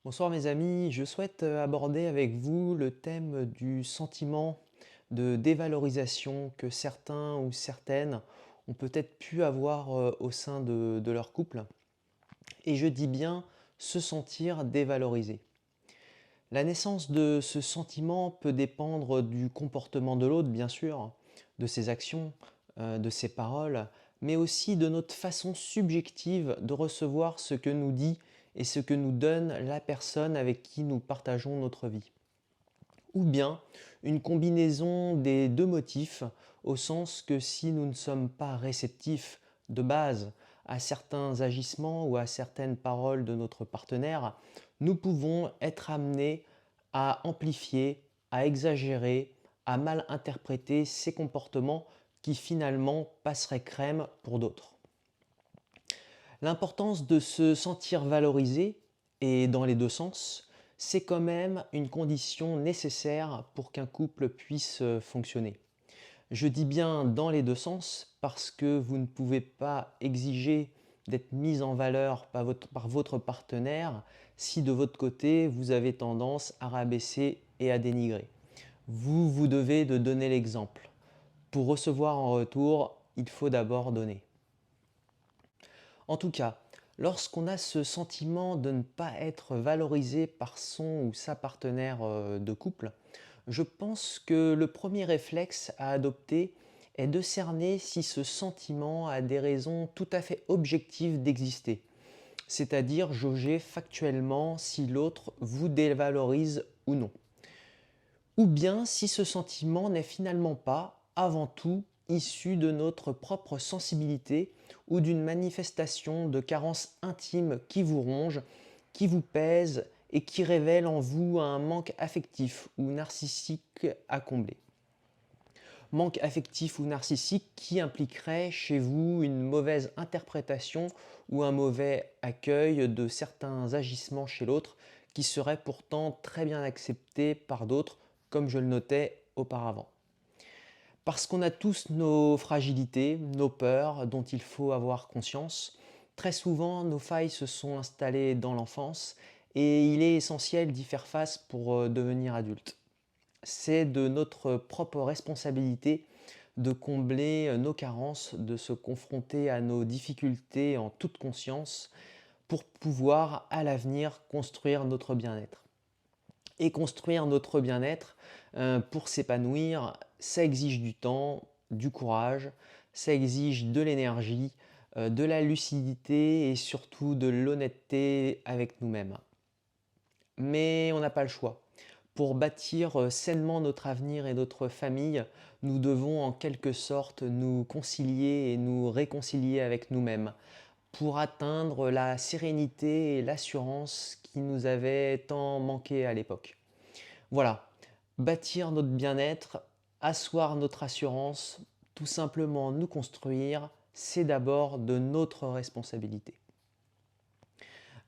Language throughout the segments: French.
Bonsoir mes amis, je souhaite aborder avec vous le thème du sentiment de dévalorisation que certains ou certaines ont peut-être pu avoir au sein de leur couple. Et je dis bien se sentir dévalorisé. La naissance de ce sentiment peut dépendre du comportement de l'autre, bien sûr, de ses actions, de ses paroles, mais aussi de notre façon subjective de recevoir ce que nous dit et ce que nous donne la personne avec qui nous partageons notre vie. Ou bien une combinaison des deux motifs, au sens que si nous ne sommes pas réceptifs de base à certains agissements ou à certaines paroles de notre partenaire, nous pouvons être amenés à amplifier, à exagérer, à mal interpréter ces comportements qui finalement passeraient crème pour d'autres. L'importance de se sentir valorisé, et dans les deux sens, c'est quand même une condition nécessaire pour qu'un couple puisse fonctionner. Je dis bien dans les deux sens parce que vous ne pouvez pas exiger d'être mis en valeur par votre partenaire si de votre côté vous avez tendance à rabaisser et à dénigrer. Vous devez de donner l'exemple. Pour recevoir en retour, il faut d'abord donner. En tout cas, lorsqu'on a ce sentiment de ne pas être valorisé par son ou sa partenaire de couple, je pense que le premier réflexe à adopter est de cerner si ce sentiment a des raisons tout à fait objectives d'exister, c'est-à-dire jauger factuellement si l'autre vous dévalorise ou non. Ou bien si ce sentiment n'est finalement pas, avant tout, issu de notre propre sensibilité ou d'une manifestation de carence intime qui vous ronge, qui vous pèse et qui révèle en vous un manque affectif ou narcissique à combler. Manque affectif ou narcissique qui impliquerait chez vous une mauvaise interprétation ou un mauvais accueil de certains agissements chez l'autre qui seraient pourtant très bien acceptés par d'autres, comme je le notais auparavant. Parce qu'on a tous nos fragilités, nos peurs dont il faut avoir conscience. Très souvent, nos failles se sont installées dans l'enfance et il est essentiel d'y faire face pour devenir adulte. C'est de notre propre responsabilité de combler nos carences, de se confronter à nos difficultés en toute conscience pour pouvoir à l'avenir construire notre bien-être. Et construire notre bien-être pour s'épanouir, ça exige du temps, du courage, ça exige de l'énergie, de la lucidité et surtout de l'honnêteté avec nous-mêmes. Mais on n'a pas le choix. Pour bâtir sainement notre avenir et notre famille, nous devons en quelque sorte nous concilier et nous réconcilier avec nous-mêmes pour atteindre la sérénité et l'assurance qui nous avaient tant manqué à l'époque. Voilà, bâtir notre bien-être, asseoir notre assurance, tout simplement nous construire, c'est d'abord de notre responsabilité.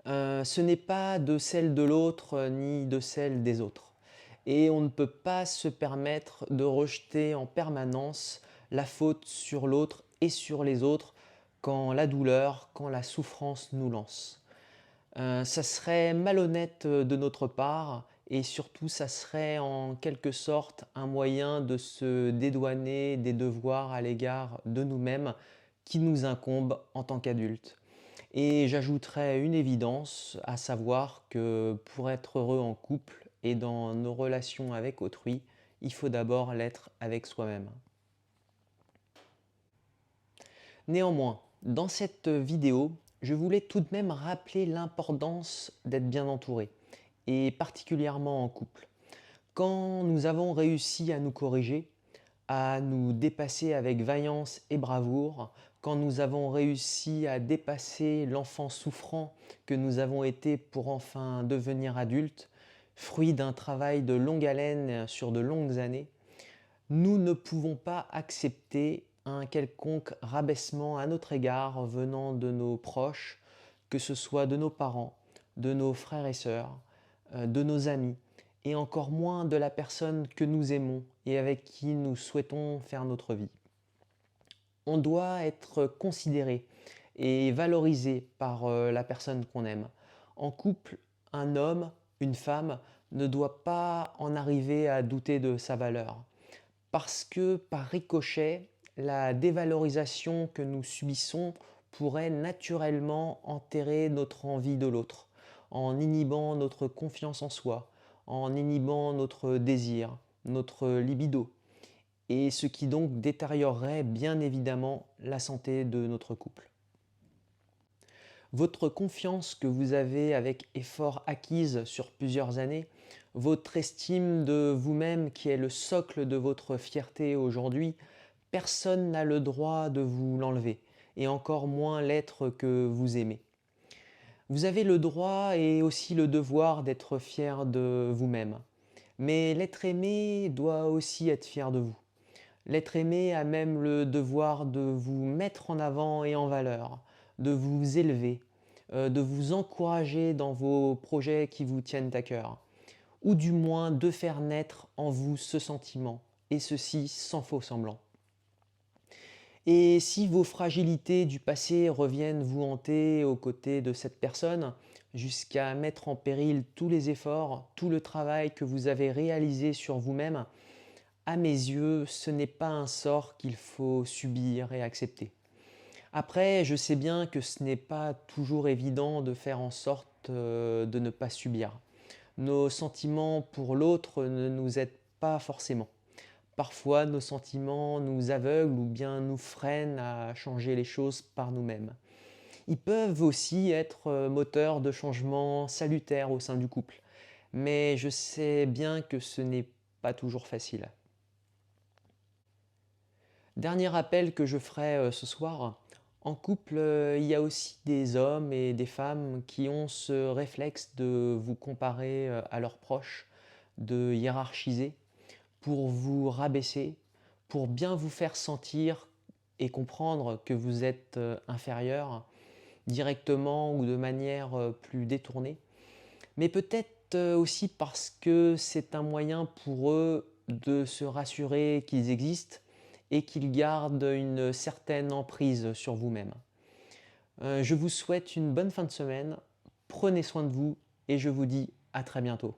Ce n'est pas de celle de l'autre ni de celle des autres. Et on ne peut pas se permettre de rejeter en permanence la faute sur l'autre et sur les autres quand la douleur, quand la souffrance nous lance. Ça serait malhonnête de notre part et surtout ça serait en quelque sorte un moyen de se dédouaner des devoirs à l'égard de nous-mêmes qui nous incombent en tant qu'adultes. Et j'ajouterais une évidence, à savoir que pour être heureux en couple et dans nos relations avec autrui, il faut d'abord l'être avec soi-même. Néanmoins, dans cette vidéo, je voulais tout de même rappeler l'importance d'être bien entouré, et particulièrement en couple. Quand nous avons réussi à nous corriger, à nous dépasser avec vaillance et bravoure, quand nous avons réussi à dépasser l'enfant souffrant que nous avons été pour enfin devenir adultes, fruit d'un travail de longue haleine sur de longues années, nous ne pouvons pas accepter un quelconque rabaissement à notre égard venant de nos proches, que ce soit de nos parents, de nos frères et sœurs, de nos amis, et encore moins de la personne que nous aimons et avec qui nous souhaitons faire notre vie. On doit être considéré et valorisé par la personne qu'on aime. En couple, un homme, une femme ne doit pas en arriver à douter de sa valeur. Parce que par ricochet, la dévalorisation que nous subissons pourrait naturellement enterrer notre envie de l'autre, en inhibant notre confiance en soi, en inhibant notre désir, notre libido, et ce qui donc détériorerait bien évidemment la santé de notre couple. Votre confiance que vous avez avec effort acquise sur plusieurs années, votre estime de vous-même qui est le socle de votre fierté aujourd'hui, personne n'a le droit de vous l'enlever, et encore moins l'être que vous aimez. Vous avez le droit et aussi le devoir d'être fier de vous-même. Mais l'être aimé doit aussi être fier de vous. L'être aimé a même le devoir de vous mettre en avant et en valeur, de vous élever, de vous encourager dans vos projets qui vous tiennent à cœur, ou du moins de faire naître en vous ce sentiment, et ceci sans faux semblant. Et si vos fragilités du passé reviennent vous hanter aux côtés de cette personne, jusqu'à mettre en péril tous les efforts, tout le travail que vous avez réalisé sur vous-même, à mes yeux, ce n'est pas un sort qu'il faut subir et accepter. Après, je sais bien que ce n'est pas toujours évident de faire en sorte de ne pas subir. Nos sentiments pour l'autre ne nous aident pas forcément. Parfois, nos sentiments nous aveuglent ou bien nous freinent à changer les choses par nous-mêmes. Ils peuvent aussi être moteurs de changements salutaires au sein du couple, mais je sais bien que ce n'est pas toujours facile. Dernier rappel que je ferai ce soir, en couple, il y a aussi des hommes et des femmes qui ont ce réflexe de vous comparer à leurs proches, de hiérarchiser pour vous rabaisser, pour bien vous faire sentir et comprendre que vous êtes inférieur, directement ou de manière plus détournée. Mais peut-être aussi parce que c'est un moyen pour eux de se rassurer qu'ils existent et qu'ils gardent une certaine emprise sur vous-même. Je vous souhaite une bonne fin de semaine, prenez soin de vous et je vous dis à très bientôt.